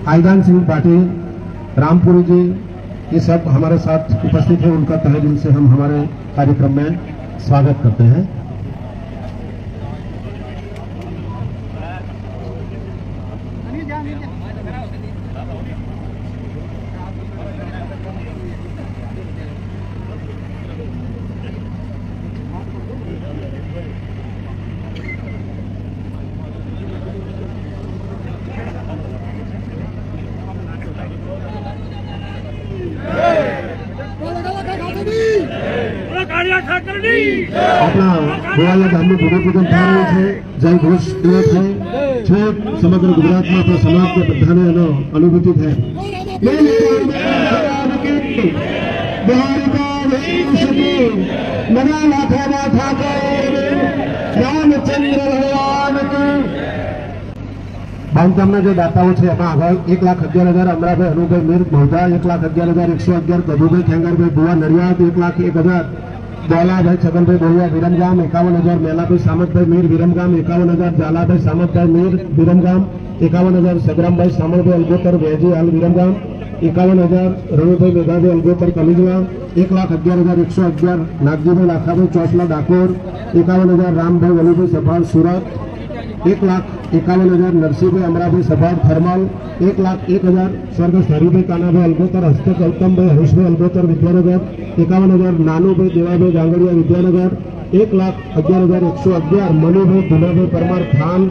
आईदान सिंह पाटिल, रामपुरी जी, ये सब हमारे साथ उपस्थित हैं। उनका तहे दिल से हम हमारे कार्यक्रम में स्वागत करते हैं। अपना गोवालिया गाम में भूमिपूजन થઈ રહ્યું છે। જય ઘોષ દેવ છે છેક સમગ્ર ગુજરાતમાં આપણા સમાજને બધાને એનો અનુભૂતિ થાય। બાંધકામના જે દાતાઓ છે એમાં આગળ 1,11,000 અમરાભાઈ અનુભાઈ મીર મહોદા, 1,11,111 ગભુભાઈ ખેંગારભાઈ ભુવા નડિયાદ, 1,01,000 દોલાભાઈ છગનભાઈ બોલિયા વિરમગામ, 51,000 મેલાભાઈ સામતભાઈ મીર વિરમગામ, 51,000 ઝાલાભાઈ સામતભાઈ મીર વિરમગામ, 51,000 સગરામભાઈ સામળભાઈ અલગોતર વેજી હાલ વિરમગામ, 51,000 રણુભાઈ મેઘાભાઈ અલગોતર કલીજવા, 1,11,111 નાગજીભાઈ લાખાભાઈ ચોસલા ડાકોર, 51,000 રામભાઈ વલીભાઈ સભાળ સુરત, 1,51,000 નરસિંહભાઈ અમરાભાઈ સભાળ થર્મલ, 1,01,000 સ્વર્ગસ્થ હરિભાઈ કાનાભાઈ અલગોતર, હસ્તક ગૌતમભાઈ હરીશભાઈ અલગોતર વિદ્યાનગર, 51,000 નાનુભાઈ દેવાભાઈ ગાંગડિયા વિદ્યાનગર, 1,11,111 મનુભાઈ ધુલાભાઈ પરમાર થાન।